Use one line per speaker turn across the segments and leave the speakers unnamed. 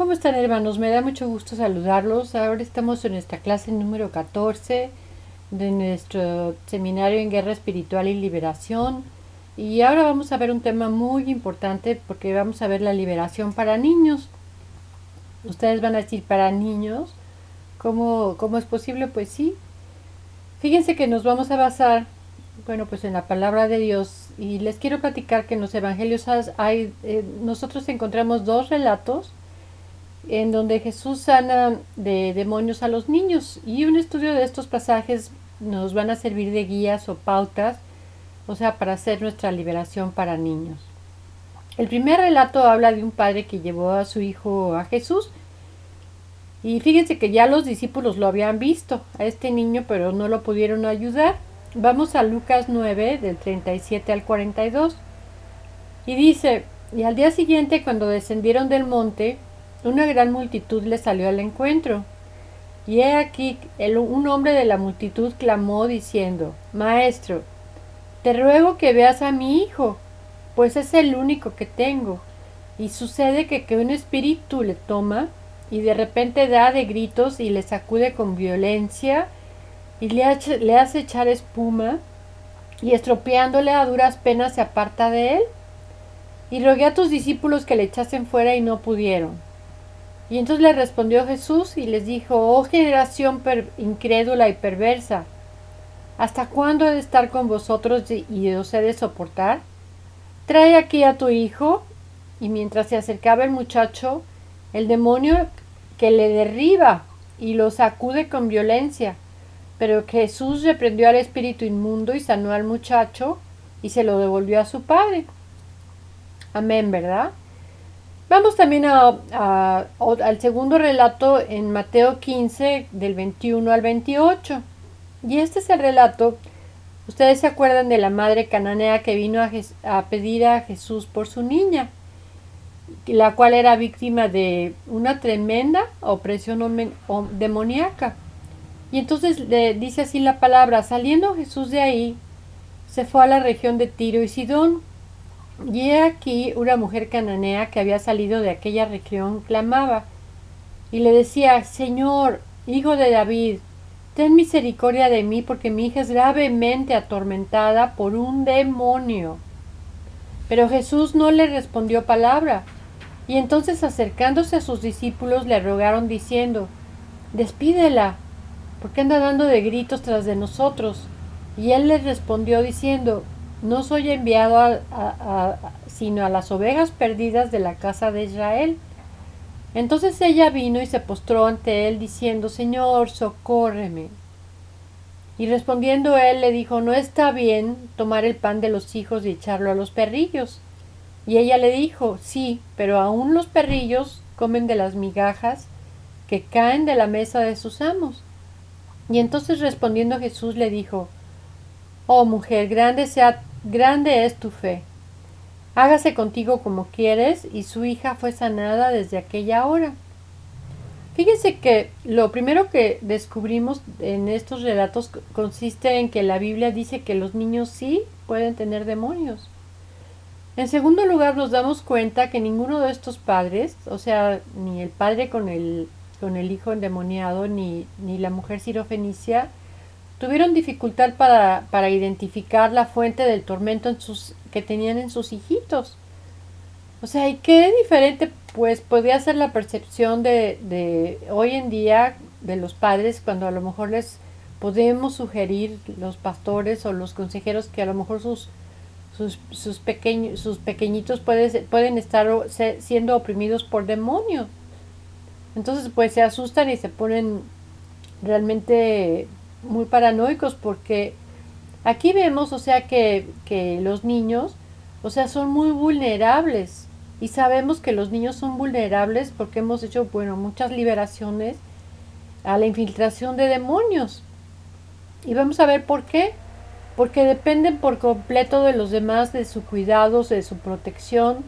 ¿Cómo están, hermanos? Me da mucho gusto saludarlos. Ahora estamos en nuestra clase número 14 de nuestro seminario en Guerra Espiritual y Liberación. Y ahora vamos a ver un tema muy importante porque vamos a ver la liberación para niños. Ustedes van a decir, ¿para niños? ¿Cómo es posible? Pues sí. Fíjense que nos vamos a basar, bueno, pues en la palabra de Dios. Y les quiero platicar que en los evangelios nosotros encontramos dos relatos en donde Jesús sana de demonios a los niños, y un estudio de estos pasajes nos van a servir de guías o pautas, o sea, para hacer nuestra liberación para niños. El primer relato habla de un padre que llevó a su hijo a Jesús, y fíjense que ya los discípulos lo habían visto a este niño, pero no lo pudieron ayudar. Vamos a Lucas 9, del 37 al 42, y dice: y al día siguiente, cuando descendieron del monte, una gran multitud le salió al encuentro. Y he aquí, un hombre de la multitud clamó diciendo: Maestro, te ruego que veas a mi hijo, pues es el único que tengo. Y sucede que un espíritu le toma y de repente da de gritos y le sacude con violencia y le hace echar espuma, y estropeándole a duras penas se aparta de él. Y rogué a tus discípulos que le echasen fuera y no pudieron. Y entonces le respondió Jesús y les dijo: oh generación incrédula y perversa, ¿hasta cuándo he de estar con vosotros y os he de soportar? Trae aquí a tu hijo. Y mientras se acercaba el muchacho, el demonio que le derriba y lo sacude con violencia. Pero Jesús reprendió al espíritu inmundo y sanó al muchacho y se lo devolvió a su padre. Amén, ¿verdad? Vamos también al segundo relato en Mateo 15, del 21 al 28. Y este es el relato. Ustedes se acuerdan de la madre cananea que vino a pedir a Jesús por su niña, la cual era víctima de una tremenda opresión demoníaca. Y entonces le dice así la palabra: saliendo Jesús de ahí, se fue a la región de Tiro y Sidón. Y he aquí una mujer cananea que había salido de aquella región clamaba y le decía: Señor, hijo de David, ten misericordia de mí, porque mi hija es gravemente atormentada por un demonio. Pero Jesús no le respondió palabra. Y entonces, acercándose a sus discípulos, le rogaron diciendo: despídela, porque anda dando de gritos tras de nosotros. Y él les respondió diciendo: no soy enviado sino a las ovejas perdidas de la casa de Israel. Entonces ella vino y se postró ante él diciendo: Señor, socórreme. Y respondiendo él le dijo: no está bien tomar el pan de los hijos y echarlo a los perrillos. Y ella le dijo: sí, pero aún los perrillos comen de las migajas que caen de la mesa de sus amos. Y entonces respondiendo Jesús le dijo: oh mujer, grande es tu fe. Hágase contigo como quieres. Y su hija fue sanada desde aquella hora. Fíjense que lo primero que descubrimos en estos relatos consiste en que la Biblia dice que los niños sí pueden tener demonios. En segundo lugar, nos damos cuenta que ninguno de estos padres, o sea, ni el padre con el hijo endemoniado, ni la mujer sirofenicia, tuvieron dificultad para identificar la fuente del tormento que tenían en sus hijitos. O sea, ¿y qué diferente pues podría ser la percepción de hoy en día de los padres, cuando a lo mejor les podemos sugerir, los pastores o los consejeros, que a lo mejor sus pequeñitos pueden estar siendo oprimidos por demonios? Entonces pues se asustan y se ponen realmente muy paranoicos, porque aquí vemos, o sea, que los niños, o sea, son muy vulnerables, y sabemos que los niños son vulnerables porque hemos hecho, bueno, muchas liberaciones a la infiltración de demonios. Y vamos a ver por qué. Porque dependen por completo de los demás, de su cuidado, de su protección.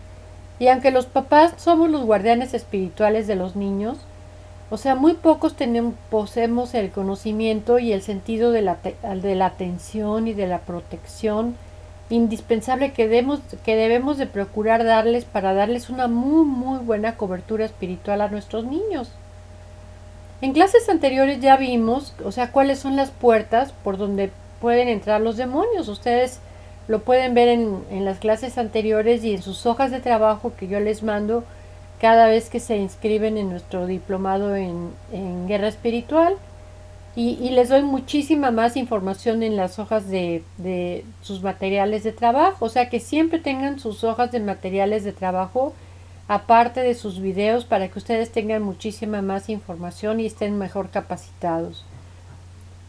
Y aunque los papás somos los guardianes espirituales de los niños, o sea, muy pocos poseemos el conocimiento y el sentido de la atención y de la protección indispensable que debemos de procurar darles para darles una muy buena cobertura espiritual a nuestros niños. En clases anteriores ya vimos, o sea, cuáles son las puertas por donde pueden entrar los demonios. Ustedes lo pueden ver en las clases anteriores y en sus hojas de trabajo que yo les mando cada vez que se inscriben en nuestro diplomado en guerra espiritual. Y les doy muchísima más información en las hojas de sus materiales de trabajo. O sea, que siempre tengan sus hojas de materiales de trabajo aparte de sus videos para que ustedes tengan muchísima más información y estén mejor capacitados.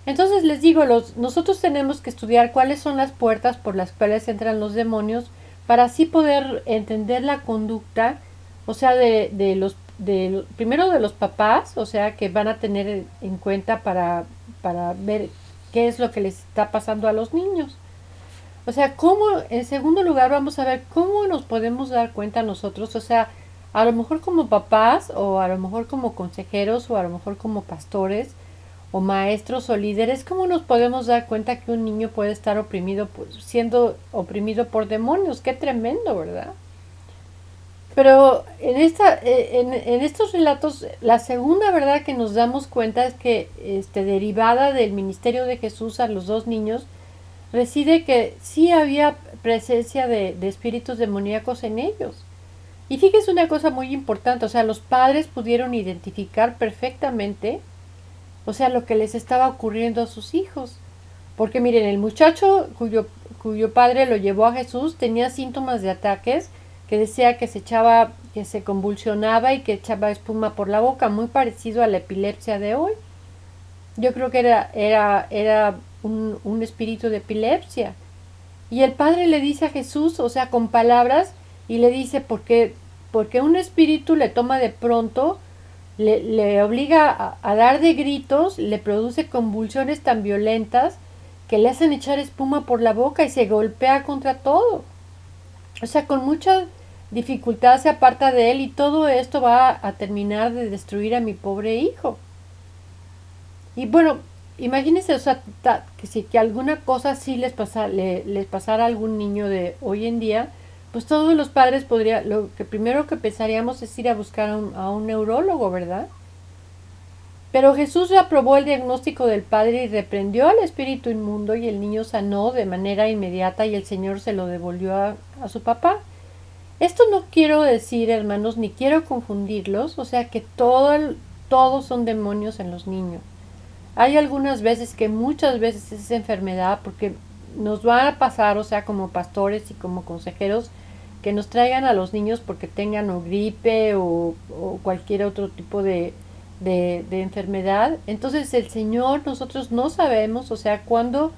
Entonces les digo, nosotros tenemos que estudiar cuáles son las puertas por las cuales entran los demonios para así poder entender la conducta, o sea, primero de los papás, o sea, que van a tener en cuenta para ver qué es lo que les está pasando a los niños. O sea, en segundo lugar, vamos a ver cómo nos podemos dar cuenta nosotros, o sea, a lo mejor como papás, o a lo mejor como consejeros, o a lo mejor como pastores, o maestros, o líderes, cómo nos podemos dar cuenta que un niño puede estar oprimido, pues, siendo oprimido por demonios. Qué tremendo, ¿verdad? Pero en estos relatos, la segunda verdad que nos damos cuenta es que, derivada del ministerio de Jesús a los dos niños, reside que sí había presencia de espíritus demoníacos en ellos. Y fíjese una cosa muy importante, o sea, los padres pudieron identificar perfectamente, o sea, lo que les estaba ocurriendo a sus hijos. Porque miren, el muchacho cuyo padre lo llevó a Jesús tenía síntomas de ataques que decía que se echaba, que se convulsionaba y que echaba espuma por la boca, muy parecido a la epilepsia de hoy. Yo creo que era un espíritu de epilepsia. Y el padre le dice a Jesús, o sea, con palabras, y le dice, porque un espíritu le toma de pronto, le obliga a dar de gritos, le produce convulsiones tan violentas que le hacen echar espuma por la boca y se golpea contra todo. O sea, con mucha dificultad se aparta de él y todo esto va a terminar de destruir a mi pobre hijo. Y bueno, imagínense, o sea, que si que alguna cosa así les pasara a algún niño de hoy en día, pues todos los padres lo que primero que pensaríamos es ir a buscar a un neurólogo, ¿verdad? Pero Jesús aprobó el diagnóstico del padre y reprendió al espíritu inmundo y el niño sanó de manera inmediata y el Señor se lo devolvió a su papá. Esto no quiero decir, hermanos, ni quiero confundirlos, o sea que todos son demonios en los niños. Hay algunas veces que muchas veces es enfermedad porque nos va a pasar, o sea, como pastores y como consejeros, que nos traigan a los niños porque tengan o gripe o cualquier otro tipo de enfermedad. Entonces el Señor, nosotros no sabemos, o sea, cuándo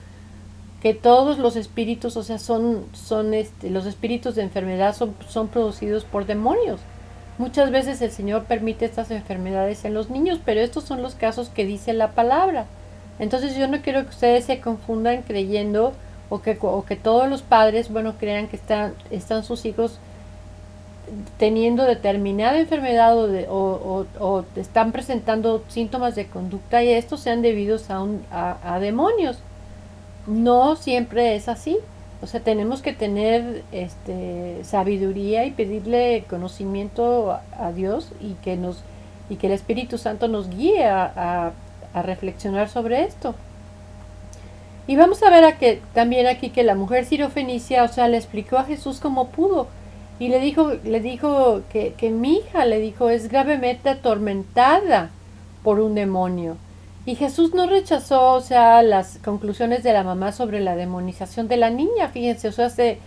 que todos los espíritus, o sea, los espíritus de enfermedad son producidos por demonios. Muchas veces el Señor permite estas enfermedades en los niños, pero estos son los casos que dice la palabra. Entonces yo no quiero que ustedes se confundan creyendo o que todos los padres, bueno, crean que están sus hijos teniendo determinada enfermedad o están presentando síntomas de conducta y estos sean debidos a demonios. No siempre es así. O sea, tenemos que tener sabiduría y pedirle conocimiento a Dios y que el Espíritu Santo nos guíe a reflexionar sobre esto. Y vamos a ver también aquí que la mujer sirofenicia, o sea, le explicó a Jesús cómo pudo. Y le dijo que mi hija, le dijo, es gravemente atormentada por un demonio. Y Jesús no rechazó, o sea, las conclusiones de la mamá sobre la demonización de la niña, fíjense, o sea, se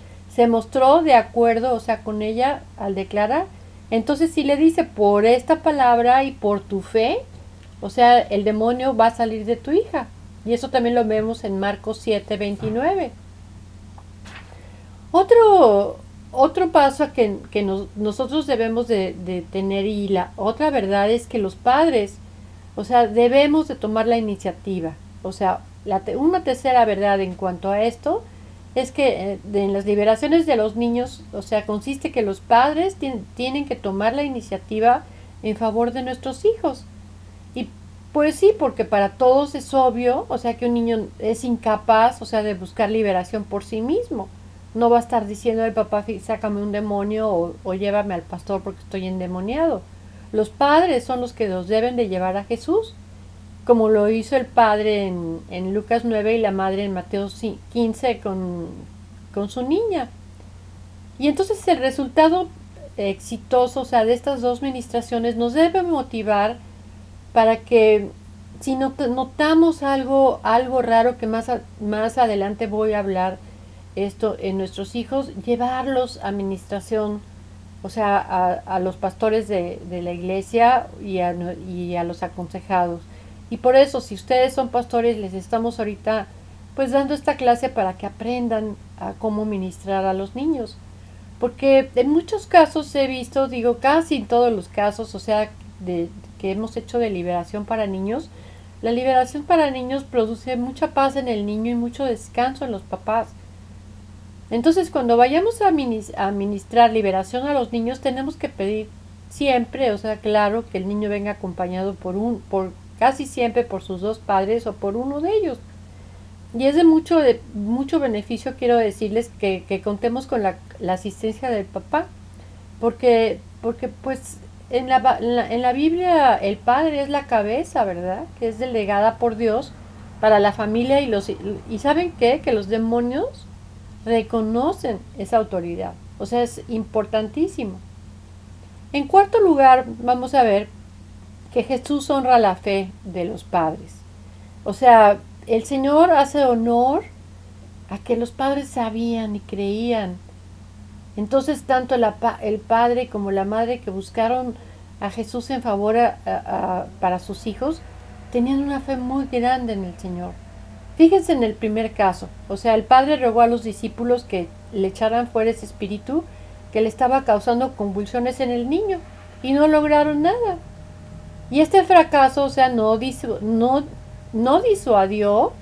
mostró de acuerdo, o sea, con ella al declarar. Entonces sí le dice, por esta palabra y por tu fe, o sea, el demonio va a salir de tu hija. Y eso también lo vemos en Marcos 7:29. Otro paso que nosotros debemos de tener y la otra verdad es que los padres, o sea, debemos de tomar la iniciativa. O sea, una tercera verdad en cuanto a esto es que en las liberaciones de los niños, o sea, consiste que los padres tienen que tomar la iniciativa en favor de nuestros hijos. Y pues sí, porque para todos es obvio, o sea, que un niño es incapaz, o sea, de buscar liberación por sí mismo. No va a estar diciendo el papá, sácame un demonio o llévame al pastor porque estoy endemoniado. Los padres son los que los deben de llevar a Jesús, como lo hizo el padre en Lucas 9 y la madre en Mateo 15 con su niña. Y entonces el resultado exitoso, o sea, de estas dos ministraciones nos debe motivar para que si notamos algo raro que más adelante voy a hablar esto en nuestros hijos, llevarlos a administración, o sea, a los pastores de la iglesia y a los aconsejados. Y por eso, si ustedes son pastores, les estamos ahorita pues dando esta clase para que aprendan a cómo ministrar a los niños. Porque en muchos casos he visto, digo casi en todos los casos, o sea, que hemos hecho de liberación para niños, la liberación para niños produce mucha paz en el niño y mucho descanso en los papás. Entonces, cuando vayamos a administrar liberación a los niños, tenemos que pedir siempre, o sea, claro, que el niño venga acompañado por casi siempre por sus dos padres o por uno de ellos. Y es de mucho beneficio, quiero decirles, que contemos con la asistencia del papá, porque pues en la Biblia el padre es la cabeza, ¿verdad? Que es delegada por Dios para la familia y ¿saben qué? Que los demonios reconocen esa autoridad. O sea, es importantísimo. En cuarto lugar, vamos a ver que Jesús honra la fe de los padres. O sea, el Señor hace honor a que los padres sabían y creían. Entonces, tanto el padre como la madre que buscaron a Jesús en favor para sus hijos, tenían una fe muy grande en el Señor. Fíjense en el primer caso, o sea, el padre rogó a los discípulos que le echaran fuera ese espíritu que le estaba causando convulsiones en el niño y no lograron nada. Y este fracaso, o sea, no disuadió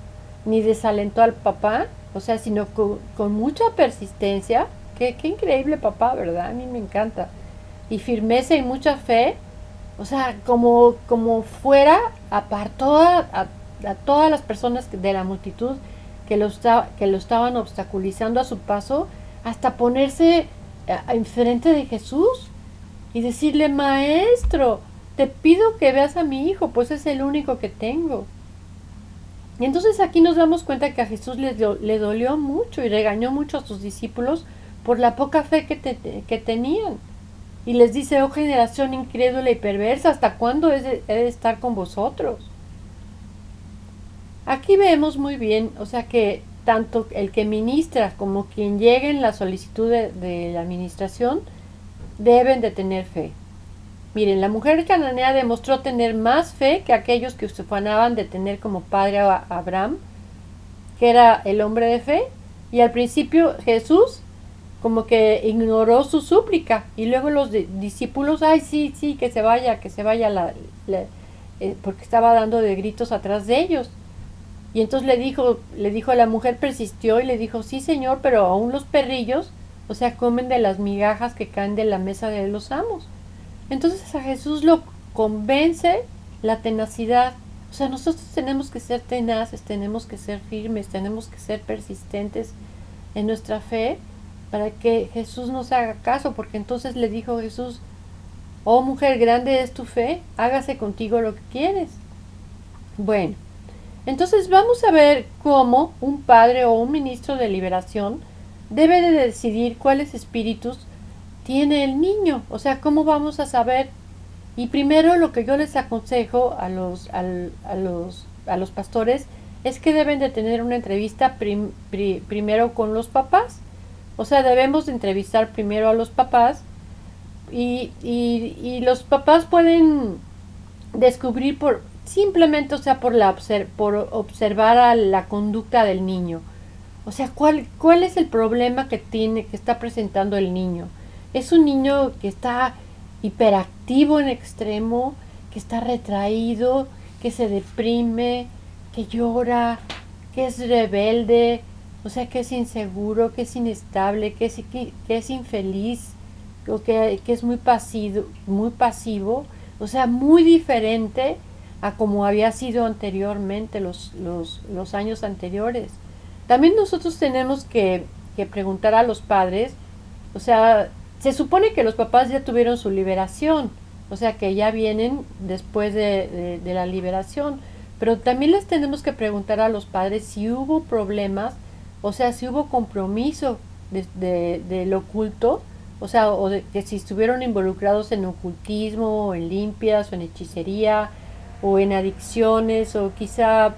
ni desalentó al papá, o sea, sino con mucha persistencia. Qué increíble papá, ¿verdad? A mí me encanta. Y firmeza y mucha fe, o sea, como fuera, apartó a todas las personas de la multitud que lo estaban obstaculizando a su paso, hasta ponerse enfrente de Jesús y decirle, maestro, te pido que veas a mi hijo, pues es el único que tengo. Y entonces aquí nos damos cuenta que a Jesús le dolió mucho y regañó mucho a sus discípulos por la poca fe que tenían. Y les dice, oh generación incrédula y perversa, ¿hasta cuándo he de estar con vosotros? Aquí vemos muy bien, o sea que tanto el que ministra como quien llegue en la solicitud de la administración deben de tener fe. Miren, la mujer cananea demostró tener más fe que aquellos que se ufanaban de tener como padre a Abraham, que era el hombre de fe, y al principio Jesús como que ignoró su súplica, y luego los discípulos, ay, sí, que se vaya, porque estaba dando de gritos atrás de ellos. Y entonces le dijo a la mujer, persistió y le dijo, sí señor, pero aún los perrillos, o sea, comen de las migajas que caen de la mesa de los amos. Entonces a Jesús lo convence la tenacidad. O sea, nosotros tenemos que ser tenaces, tenemos que ser firmes, tenemos que ser persistentes en nuestra fe para que Jesús nos haga caso, porque entonces le dijo Jesús, oh mujer, grande es tu fe, hágase contigo lo que quieres. Bueno, entonces vamos a ver cómo un padre o un ministro de liberación debe de decidir cuáles espíritus tiene el niño, o sea, cómo vamos a saber. Y primero lo que yo les aconsejo a los pastores es que deben de tener una entrevista primero con los papás. O sea, debemos de entrevistar primero a los papás y los papás pueden descubrir simplemente, o sea, por observar a la conducta del niño. O sea, ¿cuál es el problema que está presentando el niño? Es un niño que está hiperactivo en extremo, que está retraído, que se deprime, que llora, que es rebelde, o sea, que es inseguro, que es inestable, que es infeliz, o que es muy pasivo, o sea, muy diferente a como había sido anteriormente, los años anteriores. También nosotros tenemos que que preguntar a los padres, o sea, se supone que los papás ya tuvieron su liberación, o sea, que ya vienen después de la liberación, pero también les tenemos que preguntar a los padres si hubo problemas, o sea, si hubo compromiso del oculto, o sea, o de que si estuvieron involucrados en ocultismo, o en limpias, o en hechicería, o en adicciones, o quizá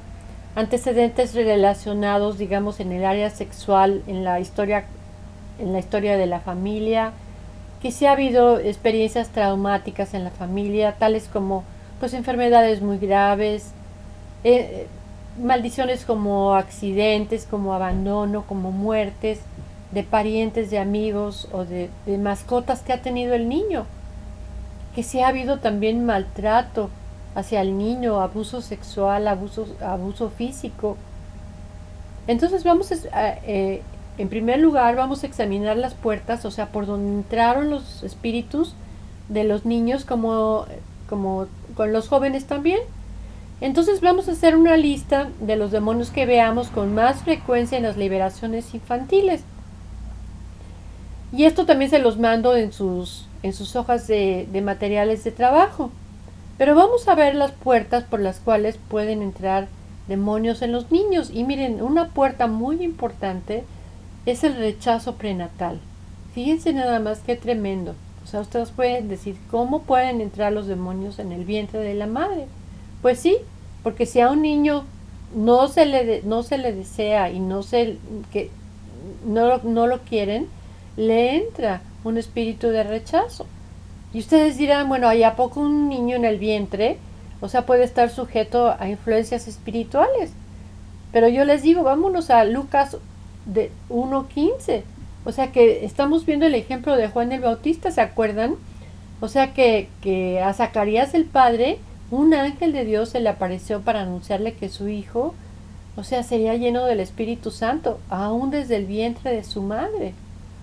antecedentes relacionados, digamos, en el área sexual, en la historia de la familia, que si ha habido experiencias traumáticas en la familia, tales como pues enfermedades muy graves, eh, maldiciones como accidentes, como abandono, como muertes de parientes, de amigos o de mascotas que ha tenido el niño, que si ha habido también maltrato hacia el niño, abuso sexual, abuso físico. Entonces en primer lugar vamos a examinar las puertas, o sea, por donde entraron los espíritus de los niños como con los jóvenes también. Entonces vamos a hacer una lista de los demonios que veamos con más frecuencia en las liberaciones infantiles. Y esto también se los mando en sus hojas de materiales de trabajo. Pero vamos a ver las puertas por las cuales pueden entrar demonios en los niños. Y miren, una puerta muy importante es el rechazo prenatal. Fíjense nada más qué tremendo. O sea, ustedes pueden decir, ¿cómo pueden entrar los demonios en el vientre de la madre? Pues sí, porque si a un niño no se le desea y no lo quieren, le entra un espíritu de rechazo. Y ustedes dirán, bueno, ¿hay a poco un niño en el vientre? O sea, puede estar sujeto a influencias espirituales. Pero yo les digo, vámonos a Lucas de 1:15. O sea que estamos viendo el ejemplo de Juan el Bautista, ¿se acuerdan? O sea que a Zacarías el padre, un ángel de Dios se le apareció para anunciarle que su hijo, o sea, sería lleno del Espíritu Santo, aún desde el vientre de su madre.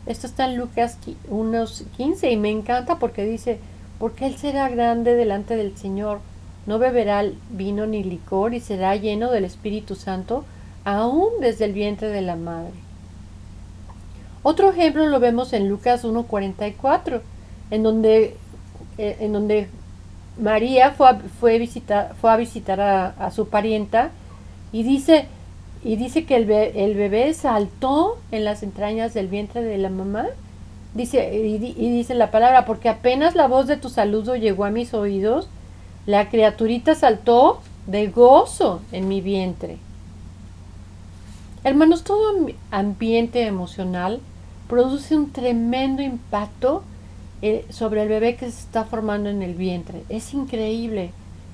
Esto está en Lucas 1:15 y me encanta porque dice, porque él será grande delante del Señor, no beberá vino ni licor y será lleno del Espíritu Santo, aún desde el vientre de la madre. Otro ejemplo lo vemos en Lucas 1:44, en donde María fue a visitar a su parienta y dice que el bebé saltó en las entrañas del vientre de la mamá. Dice la palabra, porque apenas la voz de tu saludo llegó a mis oídos, la criaturita saltó de gozo en mi vientre. Hermanos, todo ambiente emocional produce un tremendo impacto sobre el bebé que se está formando en el vientre. Es increíble,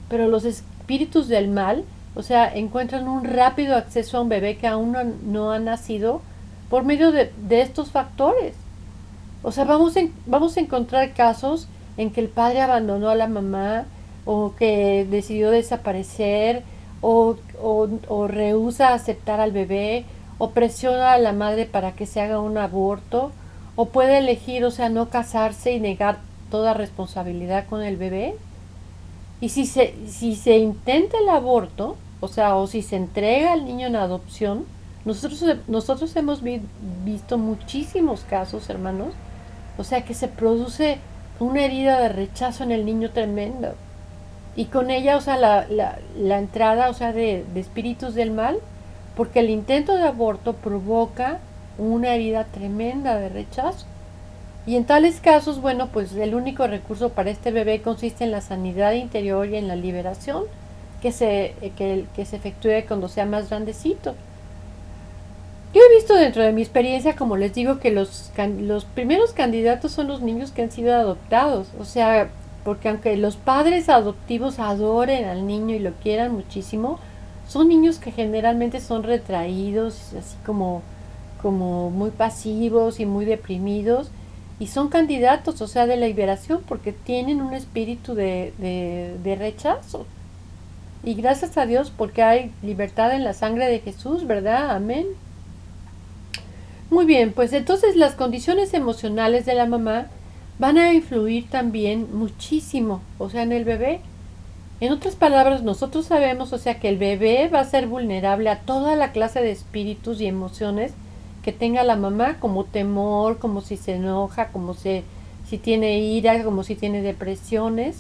pero los espíritus del mal, o sea, encuentran un rápido acceso a un bebé que aún no ha nacido por medio de estos factores. O sea, vamos a encontrar casos en que el padre abandonó a la mamá o que decidió desaparecer o rehúsa aceptar al bebé o presiona a la madre para que se haga un aborto o puede elegir, o sea, no casarse y negar toda responsabilidad con el bebé. Y si se intenta el aborto, o sea, o si se entrega al niño en adopción, nosotros hemos visto muchísimos casos, hermanos, o sea, que se produce una herida de rechazo en el niño tremendo. Y con ella, o sea, la entrada, o sea, de espíritus del mal, porque el intento de aborto provoca una herida tremenda de rechazo. Y en tales casos, bueno, pues el único recurso para este bebé consiste en la sanidad interior y en la liberación que se efectúe cuando sea más grandecito. Yo he visto dentro de mi experiencia, como les digo, que los primeros candidatos son los niños que han sido adoptados. O sea, porque aunque los padres adoptivos adoren al niño y lo quieran muchísimo, son niños que generalmente son retraídos, así como muy pasivos y muy deprimidos, y son candidatos, o sea, de la liberación, porque tienen un espíritu de rechazo. Y gracias a Dios porque hay libertad en la sangre de Jesús, ¿verdad? Amén. Muy bien, pues entonces las condiciones emocionales de la mamá van a influir también muchísimo, o sea, en el bebé. En otras palabras, nosotros sabemos, o sea, que el bebé va a ser vulnerable a toda la clase de espíritus y emociones que tenga la mamá, como temor, como si se enoja, si tiene ira, como si tiene depresiones.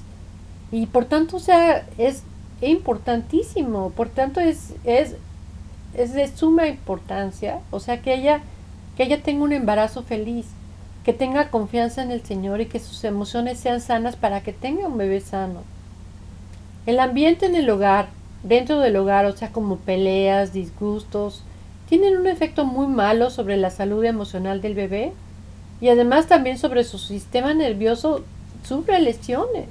Y por tanto, o sea, es importantísimo, por tanto es de suma importancia, o sea, que ella tenga un embarazo feliz, que tenga confianza en el Señor y que sus emociones sean sanas para que tenga un bebé sano. El ambiente en el hogar, dentro del hogar, o sea, como peleas, disgustos, tienen un efecto muy malo sobre la salud emocional del bebé y además también sobre su sistema nervioso sufre lesiones.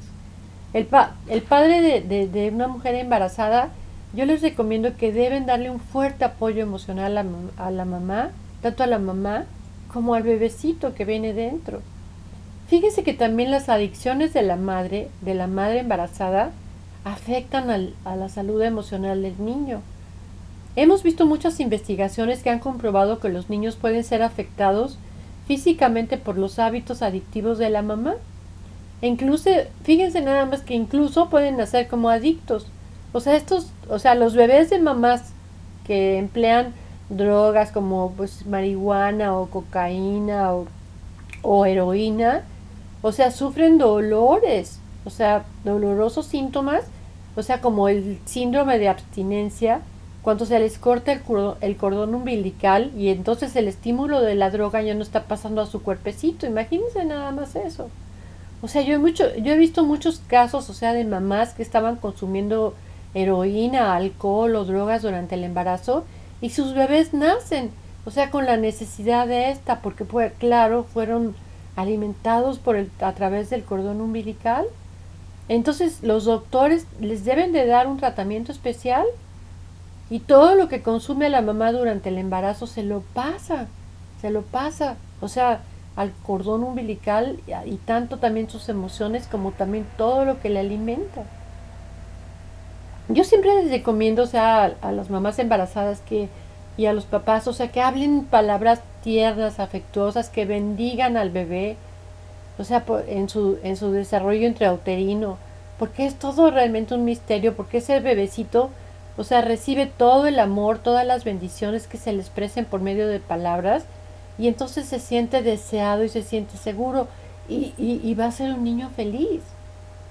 El padre de una mujer embarazada, yo les recomiendo que deben darle un fuerte apoyo emocional a la mamá, tanto a la mamá como al bebecito que viene dentro. Fíjense que también las adicciones de la madre embarazada, afectan a la salud emocional del niño. Hemos visto muchas investigaciones que han comprobado que los niños pueden ser afectados físicamente por los hábitos adictivos de la mamá. E incluso, fíjense nada más que incluso pueden nacer como adictos. O sea, los bebés de mamás que emplean drogas como pues marihuana o cocaína o heroína, o sea, sufren dolores, o sea, dolorosos síntomas, o sea, como el síndrome de abstinencia, cuando se les corta el cordón umbilical y entonces el estímulo de la droga ya no está pasando a su cuerpecito. Imagínense nada más eso. O sea, yo he visto muchos casos, o sea, de mamás que estaban consumiendo heroína, alcohol o drogas durante el embarazo y sus bebés nacen, o sea, con la necesidad de esta, porque claro, fueron alimentados a través del cordón umbilical. Entonces, los doctores les deben de dar un tratamiento especial y todo lo que consume la mamá durante el embarazo se lo pasa, o sea, al cordón umbilical y tanto también sus emociones como también todo lo que le alimenta. Yo siempre les recomiendo, o sea, a las mamás embarazadas y a los papás, o sea, que hablen palabras tiernas, afectuosas, que bendigan al bebé, o sea, en su desarrollo intrauterino, porque es todo realmente un misterio, porque ese bebecito, o sea, recibe todo el amor, todas las bendiciones que se le expresen por medio de palabras, y entonces se siente deseado y se siente seguro, y va a ser un niño feliz,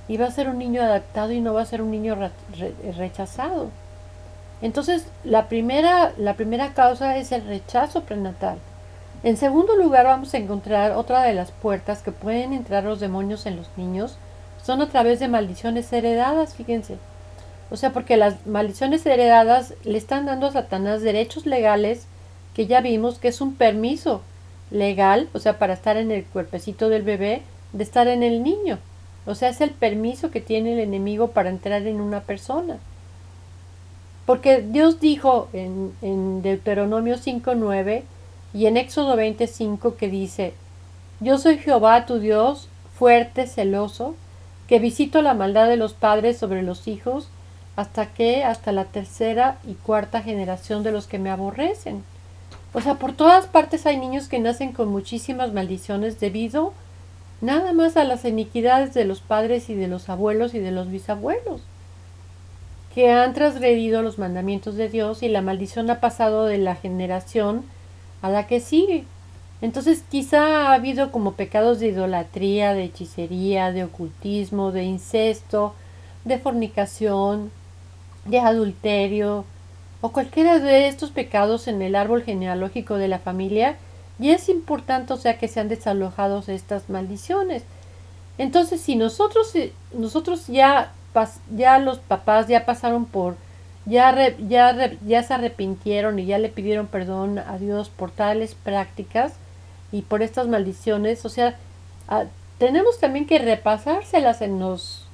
y va a ser un niño adaptado y no va a ser un niño rechazado. Entonces, la primera causa es el rechazo prenatal. En segundo lugar, vamos a encontrar otra de las puertas que pueden entrar los demonios en los niños, son a través de maldiciones heredadas, fíjense. O sea, porque las maldiciones heredadas le están dando a Satanás derechos legales, que ya vimos que es un permiso legal, o sea, para estar en el cuerpecito del bebé, de estar en el niño. O sea, es el permiso que tiene el enemigo para entrar en una persona. Porque Dios dijo en Deuteronomio 5:9 y en Éxodo 25 que dice: Yo soy Jehová tu Dios, fuerte, celoso, que visito la maldad de los padres sobre los hijos, hasta la tercera y cuarta generación de los que me aborrecen. O sea, por todas partes hay niños que nacen con muchísimas maldiciones debido nada más a las iniquidades de los padres y de los abuelos y de los bisabuelos, que han transgredido los mandamientos de Dios y la maldición ha pasado de la generación a la que sigue. Entonces quizá ha habido como pecados de idolatría, de hechicería, de ocultismo, de incesto, de fornicación, de adulterio o cualquiera de estos pecados en el árbol genealógico de la familia, y es importante, o sea, que sean desalojados estas maldiciones. Entonces, si nosotros ya los papás ya pasaron por, ya se arrepintieron y ya le pidieron perdón a Dios por tales prácticas y por estas maldiciones, o sea, tenemos también que repasárselas en los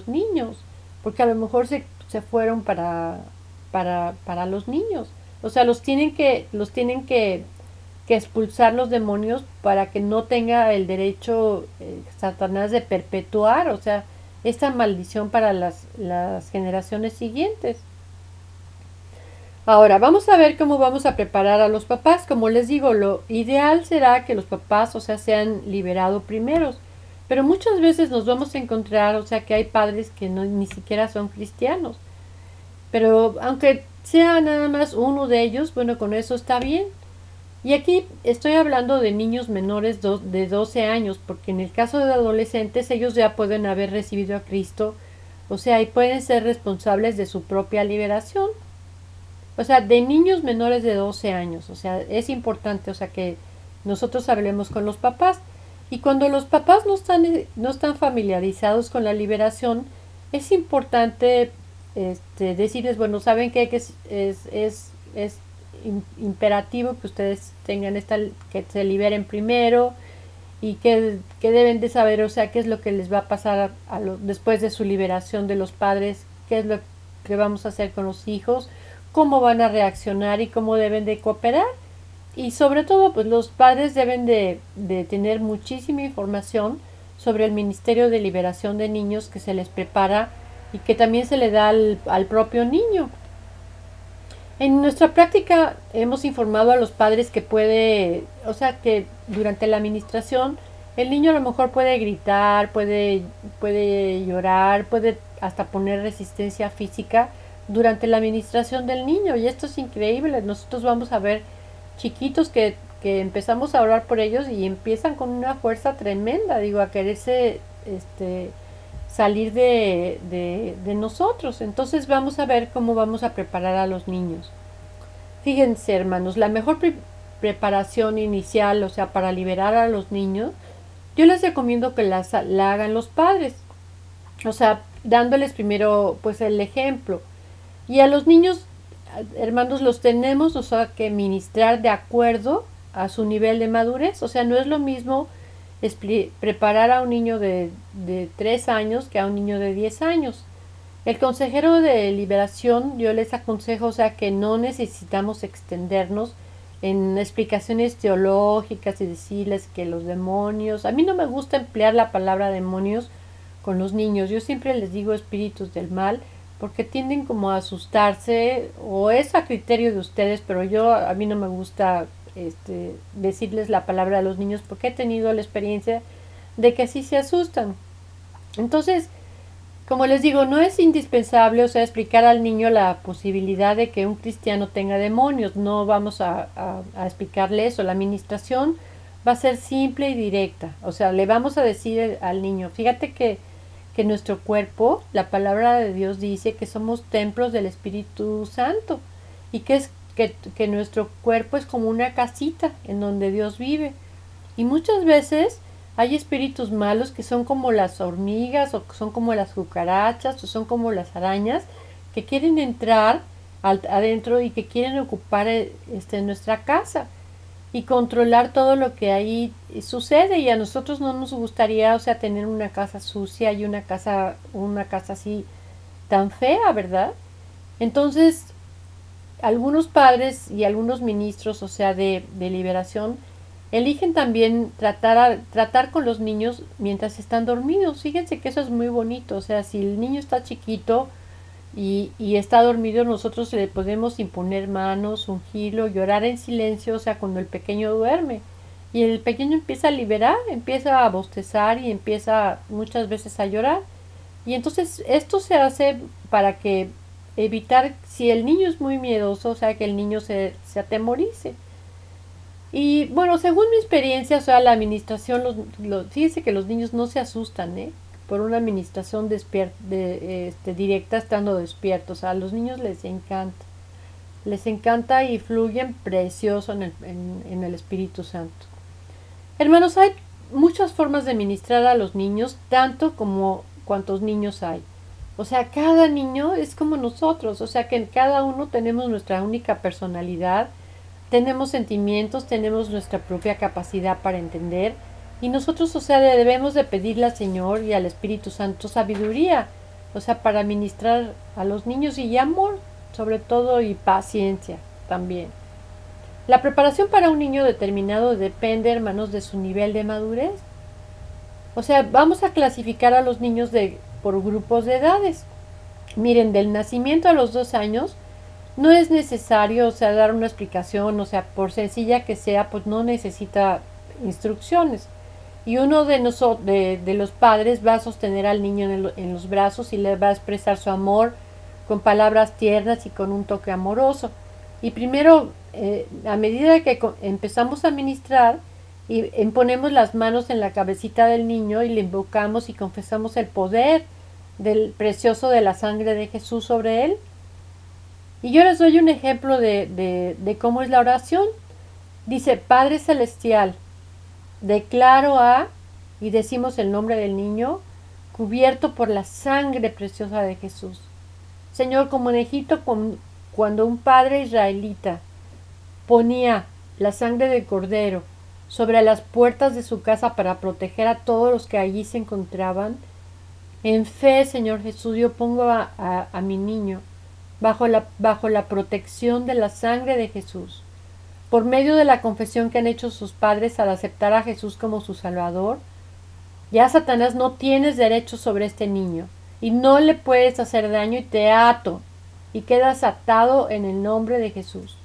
niños, porque a lo mejor se fueron para los niños. O sea, los tienen que expulsar los demonios para que no tenga el derecho Satanás de perpetuar, o sea, esta maldición para las generaciones siguientes. Ahora, vamos a ver cómo vamos a preparar a los papás. Como les digo, lo ideal será que los papás, o sea, sean liberados primeros. Pero muchas veces nos vamos a encontrar, o sea, que hay padres que ni siquiera son cristianos. Pero aunque sea nada más uno de ellos, bueno, con eso está bien. Y aquí estoy hablando de niños menores de 12 años, porque en el caso de adolescentes ellos ya pueden haber recibido a Cristo, o sea, y pueden ser responsables de su propia liberación. O sea, de niños menores de 12 años, o sea, es importante, o sea, que nosotros hablemos con los papás. Y cuando los papás no están familiarizados con la liberación, es importante decirles, bueno, saben que es imperativo que ustedes tengan que se liberen primero y que deben de saber, o sea, qué es lo que les va a pasar después de su liberación de los padres, qué es lo que vamos a hacer con los hijos, cómo van a reaccionar y cómo deben de cooperar. Y sobre todo, pues los padres deben de tener muchísima información sobre el Ministerio de Liberación de Niños que se les prepara y que también se le da al propio niño. En nuestra práctica hemos informado a los padres que o sea, que durante la administración el niño a lo mejor puede gritar, puede llorar, puede hasta poner resistencia física durante la administración del niño. Y esto es increíble. Nosotros vamos a ver chiquitos que empezamos a orar por ellos y empiezan con una fuerza tremenda, digo, a quererse salir de nosotros. Entonces vamos a ver cómo vamos a preparar a los niños. Fíjense, hermanos, la mejor preparación inicial, o sea, para liberar a los niños, yo les recomiendo que la hagan los padres. O sea, dándoles primero, pues, el ejemplo. Y a los niños, hermanos, los tenemos, o sea, que ministrar de acuerdo a su nivel de madurez. O sea, no es lo mismo preparar a un niño de 3 años que a un niño de 10 años. El consejero de liberación, yo les aconsejo, o sea, que no necesitamos extendernos en explicaciones teológicas y decirles que los demonios, a mí no me gusta emplear la palabra demonios con los niños, yo siempre les digo espíritus del mal, porque tienden como a asustarse, o es a criterio de ustedes, pero a mí no me gusta decirles la palabra a los niños, porque he tenido la experiencia de que así se asustan. Entonces, como les digo, no es indispensable, o sea, explicar al niño la posibilidad de que un cristiano tenga demonios. No vamos a explicarle eso. La administración va a ser simple y directa. O sea, le vamos a decir al niño, fíjate que nuestro cuerpo, la palabra de Dios dice que somos templos del Espíritu Santo y que nuestro cuerpo es como una casita en donde Dios vive. Y muchas veces hay espíritus malos que son como las hormigas o son como las cucarachas o son como las arañas que quieren entrar adentro y que quieren ocupar nuestra casa y controlar todo lo que ahí sucede. Y a nosotros no nos gustaría, o sea, tener una casa sucia y una casa así tan fea, ¿verdad? Entonces, algunos padres y algunos ministros, o sea, de liberación, eligen también tratar con los niños mientras están dormidos. Fíjense que eso es muy bonito. O sea, si el niño está chiquito y está dormido, nosotros le podemos imponer manos, ungirlo, llorar en silencio, o sea, cuando el pequeño duerme. Y el pequeño empieza a liberar, empieza a bostezar y empieza muchas veces a llorar. Y entonces esto se hace para que evitar, si el niño es muy miedoso, o sea, que el niño se atemorice. Y bueno, según mi experiencia, o sea, la administración, fíjense que los niños no se asustan, por una administración directa estando despiertos. A los niños les encanta y fluyen precioso en el Espíritu Santo. Hermanos, hay muchas formas de ministrar a los niños, tanto como cuantos niños hay. O sea, cada niño es como nosotros, o sea, que en cada uno tenemos nuestra única personalidad, tenemos sentimientos, tenemos nuestra propia capacidad para entender y nosotros, o sea, debemos de pedirle al Señor y al Espíritu Santo sabiduría, o sea, para ministrar a los niños y amor, sobre todo, y paciencia también. La preparación para un niño determinado depende, hermanos, de su nivel de madurez. O sea, vamos a clasificar a los niños por grupos de edades. Miren, del nacimiento a los 2 años, no es necesario, o sea, dar una explicación, o sea, por sencilla que sea, pues no necesita instrucciones. Y uno de los padres va a sostener al niño en los brazos y le va a expresar su amor con palabras tiernas y con un toque amoroso. Y primero, a medida que empezamos a ministrar, y ponemos las manos en la cabecita del niño y le invocamos y confesamos el poder del precioso de la sangre de Jesús sobre él. Y yo les doy un ejemplo de cómo es la oración. Dice, Padre Celestial, declaro a, y decimos el nombre del niño, cubierto por la sangre preciosa de Jesús. Señor, como en Egipto, cuando un padre israelita ponía la sangre del cordero sobre las puertas de su casa para proteger a todos los que allí se encontraban, en fe, Señor Jesús, yo pongo a mi niño bajo la protección de la sangre de Jesús. Por medio de la confesión que han hecho sus padres al aceptar a Jesús como su Salvador, ya Satanás no tienes derecho sobre este niño y no le puedes hacer daño y te ato y quedas atado en el nombre de Jesús.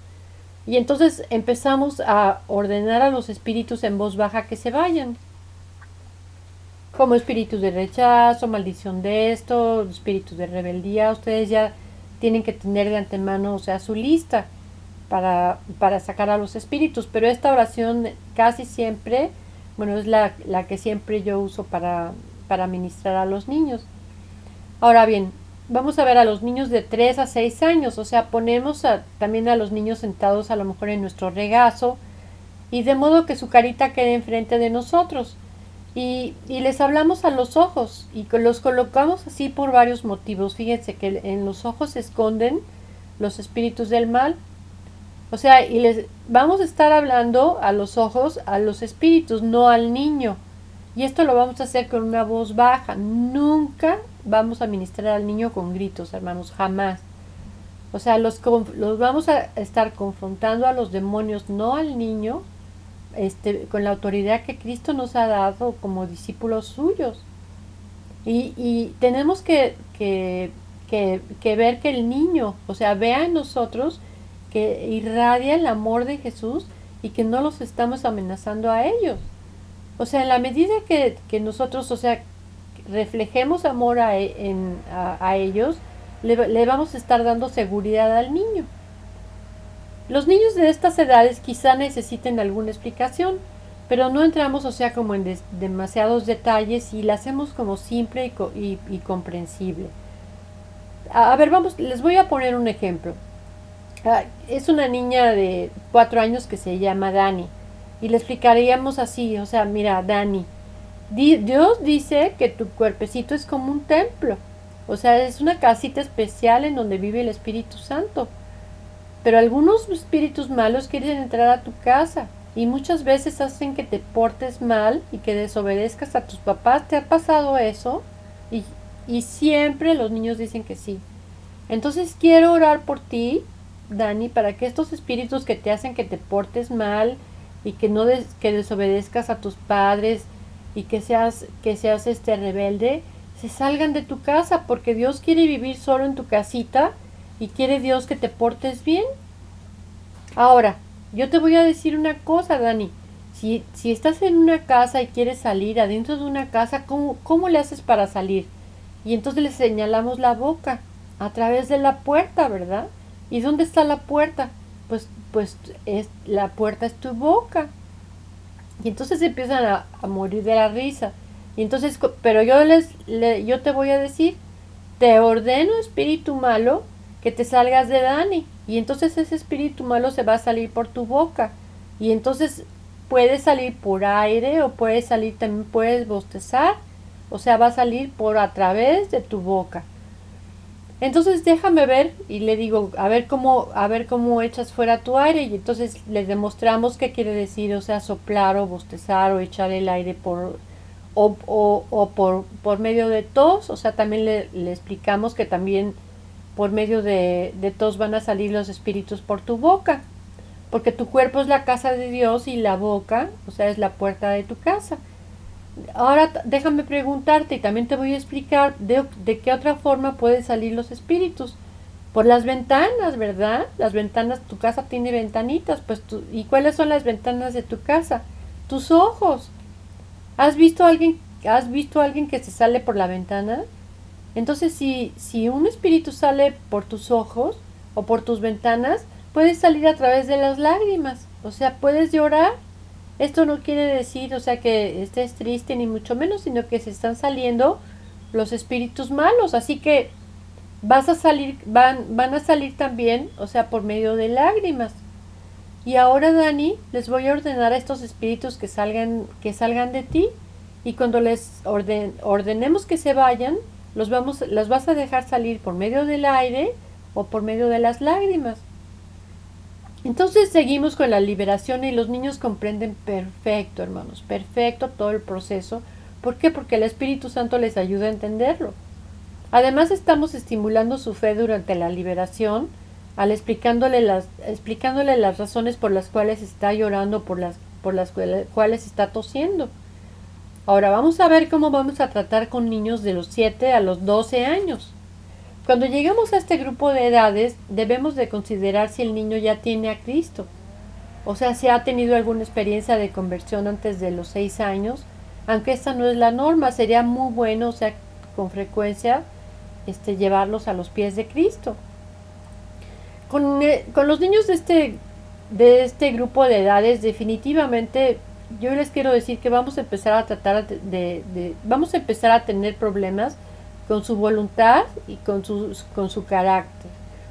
Y entonces empezamos a ordenar a los espíritus en voz baja que se vayan, como espíritus de rechazo, maldición de esto, espíritus de rebeldía. Ustedes ya tienen que tener de antemano, o sea, su lista para sacar a los espíritus, pero esta oración casi siempre, bueno, es la que siempre yo uso para ministrar a los niños. Ahora bien, vamos a ver a los niños de 3 a 6 años, o sea, ponemos también a los niños sentados a lo mejor en nuestro regazo y de modo que su carita quede enfrente de nosotros y les hablamos a los ojos y los colocamos así por varios motivos. Fíjense que en los ojos se esconden los espíritus del mal, o sea, y les vamos a estar hablando a los ojos, a los espíritus, no al niño. Y esto lo vamos a hacer con una voz baja. Nunca vamos a ministrar al niño con gritos, hermanos, jamás. O sea, los vamos a estar confrontando a los demonios, no al niño, con la autoridad que Cristo nos ha dado como discípulos suyos. Y tenemos que ver que el niño, o sea, vea en nosotros que irradia el amor de Jesús y que no los estamos amenazando a ellos. O sea, en la medida que nosotros, o sea, reflejemos amor a ellos, le vamos a estar dando seguridad al niño. Los niños de estas edades quizá necesiten alguna explicación, pero no entramos, o sea, como en demasiados detalles y la hacemos como simple y comprensible. A ver, les voy a poner un ejemplo. Es una niña de 4 años que se llama Dani. Y le explicaríamos así, o sea, mira, Dani, Dios dice que tu cuerpecito es como un templo. O sea, es una casita especial en donde vive el Espíritu Santo. Pero algunos espíritus malos quieren entrar a tu casa y muchas veces hacen que te portes mal y que desobedezcas a tus papás. ¿Te ha pasado eso? Y siempre los niños dicen que sí. Entonces quiero orar por ti, Dani, para que estos espíritus que te hacen que te portes mal y que no que desobedezcas a tus padres y que seas rebelde, se salgan de tu casa, porque Dios quiere vivir solo en tu casita y quiere Dios que te portes bien. Ahora, yo te voy a decir una cosa, Dani. Si estás en una casa y quieres salir adentro de una casa, ¿cómo le haces para salir? Y entonces le señalamos la boca a través de la puerta, ¿verdad? ¿Y dónde está la puerta? Pues la puerta es tu boca. Y entonces empiezan a morir de la risa. Y entonces, pero yo te voy a decir, te ordeno, espíritu malo, que te salgas de Dani. Y entonces ese espíritu malo se va a salir por tu boca. Y entonces puede salir por aire o también puedes bostezar. O sea, va a salir a través de tu boca. Entonces déjame ver, y le digo, a ver cómo echas fuera tu aire. Y entonces le demostramos qué quiere decir, o sea, soplar o bostezar o echar el aire por medio de tos. O sea, también le explicamos que también por medio de tos van a salir los espíritus por tu boca, porque tu cuerpo es la casa de Dios y la boca, o sea, es la puerta de tu casa. Ahora déjame preguntarte y también te voy a explicar de qué otra forma pueden salir los espíritus. Por las ventanas, ¿verdad? Las ventanas, tu casa tiene ventanitas, ¿y cuáles son las ventanas de tu casa? Tus ojos. ¿Has visto a alguien que se sale por la ventana? Entonces, si un espíritu sale por tus ojos o por tus ventanas, puedes salir a través de las lágrimas. O sea, puedes llorar. Esto no quiere decir, o sea, que estés triste ni mucho menos, sino que se están saliendo los espíritus malos. Así que van a salir también, o sea, por medio de lágrimas. Y ahora, Dani, les voy a ordenar a estos espíritus que salgan de ti. Y cuando ordenemos que se vayan, las vas a dejar salir por medio del aire o por medio de las lágrimas. Entonces seguimos con la liberación y los niños comprenden perfecto, hermanos, perfecto todo el proceso. ¿Por qué? Porque el Espíritu Santo les ayuda a entenderlo. Además estamos estimulando su fe durante la liberación, al explicándole las razones por las cuales está llorando, por las cuales está tosiendo. Ahora vamos a ver cómo vamos a tratar con niños de los 7 a los 12 años. Cuando llegamos a este grupo de edades, debemos de considerar si el niño ya tiene a Cristo. O sea, si ha tenido alguna experiencia de conversión antes de los 6 años, aunque esta no es la norma, sería muy bueno, o sea, con frecuencia, llevarlos a los pies de Cristo. Con los niños de este grupo de edades, definitivamente, yo les quiero decir que vamos a empezar a tratar vamos a empezar a tener problemas con su voluntad y con su carácter.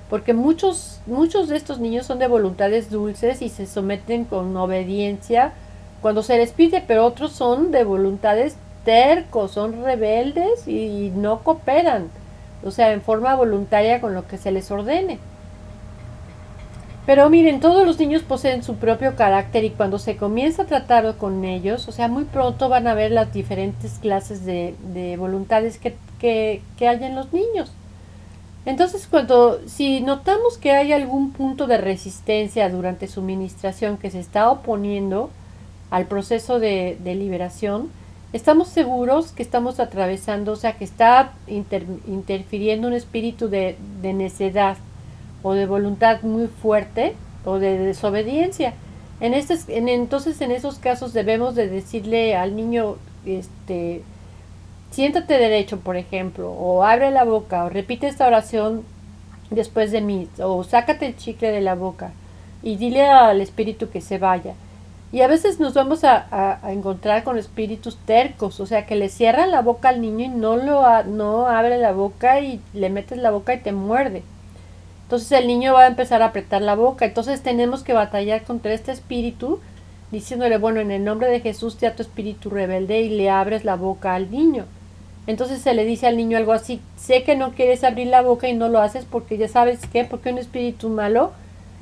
Porque muchos de estos niños son de voluntades dulces y se someten con obediencia cuando se les pide, pero otros son de voluntades tercos, son rebeldes y no cooperan, o sea, en forma voluntaria con lo que se les ordene. Pero miren, todos los niños poseen su propio carácter y cuando se comienza a tratar con ellos, o sea, muy pronto van a ver las diferentes clases de voluntades que hay en los niños. Entonces, si notamos que hay algún punto de resistencia durante su ministración que se está oponiendo al proceso de liberación, estamos seguros que estamos atravesando, o sea, que está interfiriendo un espíritu de necedad o de voluntad muy fuerte o de desobediencia. Entonces en esos casos debemos de decirle al niño, siéntate derecho, por ejemplo, o abre la boca, o repite esta oración después de mí, o sácate el chicle de la boca y dile al espíritu que se vaya. Y a veces nos vamos a encontrar con espíritus tercos, o sea, que le cierran la boca al niño y no abre la boca y le metes la boca y te muerde. Entonces el niño va a empezar a apretar la boca. Entonces tenemos que batallar contra este espíritu, diciéndole, bueno, en el nombre de Jesús, ya tu espíritu rebelde, y le abres la boca al niño. Entonces se le dice al niño algo así, sé que no quieres abrir la boca y no lo haces porque ya sabes qué, porque un espíritu malo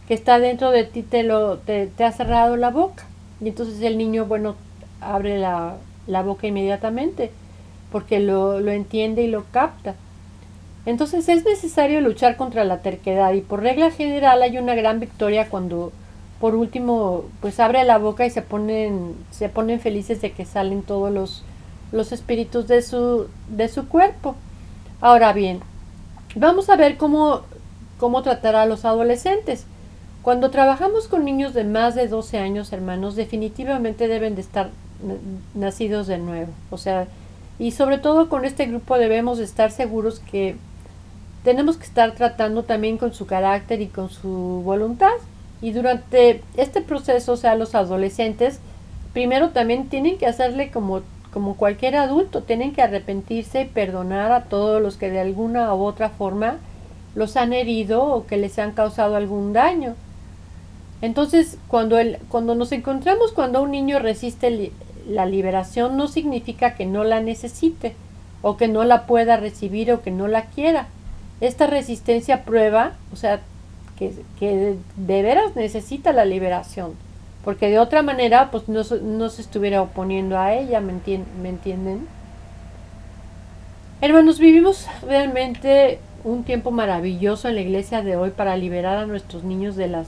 que está dentro de ti te ha cerrado la boca. Y entonces el niño, bueno, abre la boca inmediatamente porque lo entiende y lo capta. Entonces es necesario luchar contra la terquedad y por regla general hay una gran victoria cuando por último pues abre la boca y se ponen felices de que salen todos los espíritus de su cuerpo. Ahora bien, vamos a ver cómo tratar a los adolescentes. Cuando trabajamos con niños de más de 12 años, hermanos, definitivamente deben de estar nacidos de nuevo. O sea, y sobre todo con este grupo debemos de estar seguros que tenemos que estar tratando también con su carácter y con su voluntad. Y durante este proceso, o sea, los adolescentes, primero también tienen que hacerle como cualquier adulto, tienen que arrepentirse y perdonar a todos los que de alguna u otra forma los han herido o que les han causado algún daño. Entonces, cuando nos encontramos cuando un niño resiste la liberación, no significa que no la necesite, o que no la pueda recibir, o que no la quiera. Esta resistencia prueba, o sea, que de veras necesita la liberación, porque de otra manera, pues no se estuviera oponiendo a ella, ¿me entienden? Hermanos, vivimos realmente un tiempo maravilloso en la iglesia de hoy para liberar a nuestros niños de las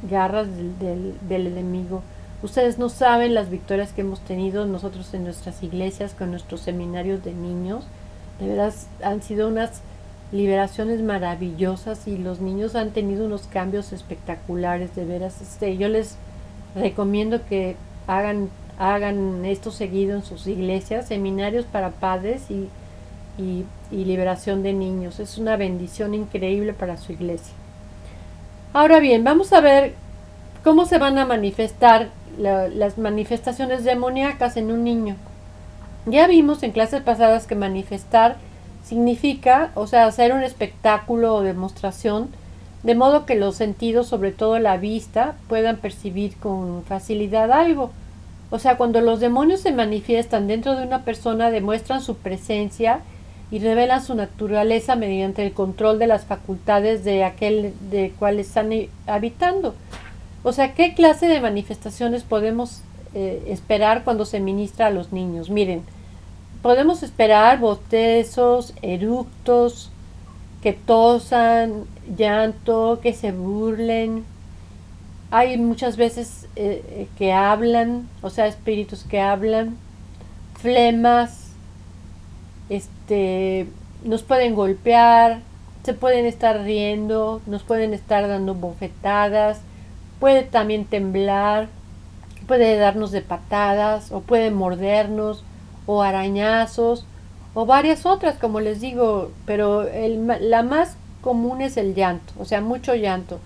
garras del enemigo. Ustedes no saben las victorias que hemos tenido nosotros en nuestras iglesias con nuestros seminarios de niños. De veras han sido unas liberaciones maravillosas y los niños han tenido unos cambios espectaculares, de veras. Yo les recomiendo que hagan esto seguido en sus iglesias, seminarios para padres, y y liberación de niños. Es una bendición increíble para su iglesia. Ahora bien, vamos a ver cómo se van a manifestar las manifestaciones demoníacas en un niño. Ya vimos en clases pasadas que manifestar significa, o sea, hacer un espectáculo o demostración, de modo que los sentidos, sobre todo la vista, puedan percibir con facilidad algo. O sea, cuando los demonios se manifiestan dentro de una persona, demuestran su presencia y revelan su naturaleza mediante el control de las facultades de aquel de cual están habitando. O sea, ¿qué clase de manifestaciones podemos esperar cuando se ministra a los niños? Miren, podemos esperar bostezos, eructos, que tosan, llanto, que se burlen. Hay muchas veces que hablan, o sea, espíritus que hablan, flemas, nos pueden golpear, se pueden estar riendo, nos pueden estar dando bofetadas, puede también temblar, puede darnos de patadas, o puede mordernos, o arañazos, o varias otras, como les digo, pero la más común es el llanto, o sea, mucho llanto.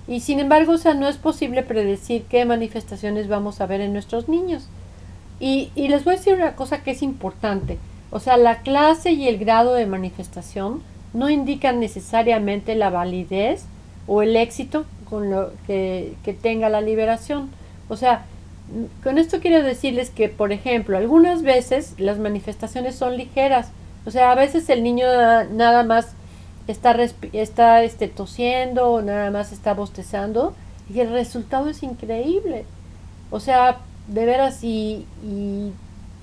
Y sin embargo, o sea, no es posible predecir qué manifestaciones vamos a ver en nuestros niños. Y les voy a decir una cosa que es importante. O sea, la clase y el grado de manifestación no indican necesariamente la validez o el éxito con lo que tenga la liberación. O sea, con esto quiero decirles que, por ejemplo, algunas veces las manifestaciones son ligeras. O sea, a veces el niño nada más está tosiendo o nada más está bostezando y el resultado es increíble. O sea, de veras, y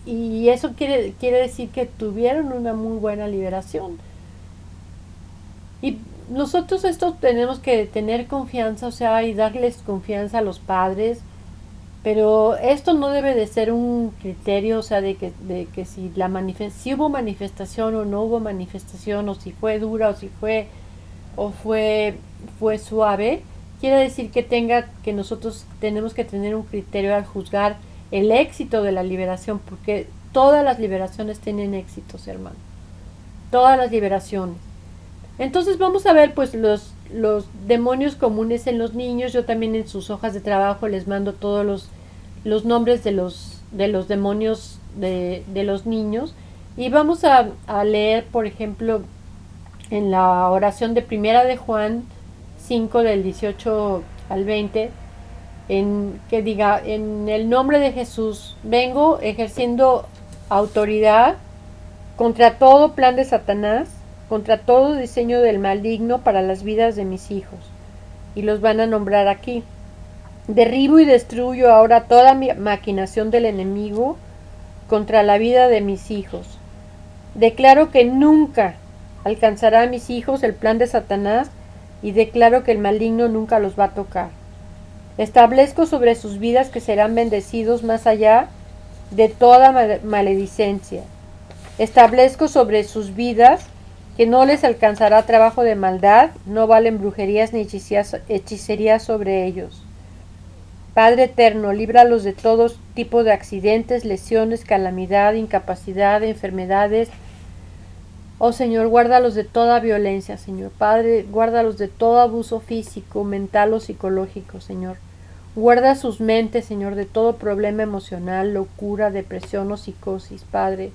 eso quiere decir que tuvieron una muy buena liberación. Y nosotros esto tenemos que tener confianza, o sea, y darles confianza a los padres, pero esto no debe de ser un criterio, o sea, de que si si hubo manifestación o no hubo manifestación, o si fue dura o fue suave. Quiere decir que nosotros tenemos que tener un criterio al juzgar el éxito de la liberación, porque todas las liberaciones tienen éxitos, hermano. Todas las liberaciones. Entonces vamos a ver pues los demonios comunes en los niños. Yo también en sus hojas de trabajo les mando todos los nombres de los demonios de los niños. Y vamos a leer, por ejemplo, en la oración de Primera de Juan 5 del 18 al 20, que diga: en el nombre de Jesús vengo ejerciendo autoridad contra todo plan de Satanás, contra todo diseño del maligno para las vidas de mis hijos. Y los van a nombrar aquí. Derribo y destruyo ahora toda maquinación del enemigo contra la vida de mis hijos. Declaro que nunca alcanzará a mis hijos el plan de Satanás y declaro que el maligno nunca los va a tocar. Establezco sobre sus vidas que serán bendecidos más allá de toda maledicencia. Establezco sobre sus vidas que no les alcanzará trabajo de maldad, no valen brujerías ni hechicerías sobre ellos. Padre eterno, líbralos de todo tipo de accidentes, lesiones, calamidad, incapacidad, enfermedades. Oh Señor, guárdalos de toda violencia, Señor. Padre, guárdalos de todo abuso físico, mental o psicológico, Señor. Guarda sus mentes, Señor, de todo problema emocional, locura, depresión o psicosis, Padre.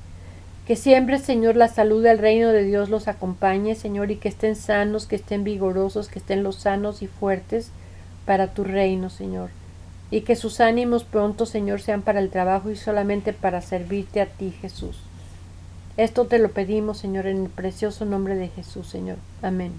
Que siempre, Señor, la salud del reino de Dios los acompañe, Señor, y que estén sanos, que estén vigorosos, que estén los sanos y fuertes para tu reino, Señor. Y que sus ánimos pronto, Señor, sean para el trabajo y solamente para servirte a ti, Jesús. Esto te lo pedimos, Señor, en el precioso nombre de Jesús, Señor. Amén.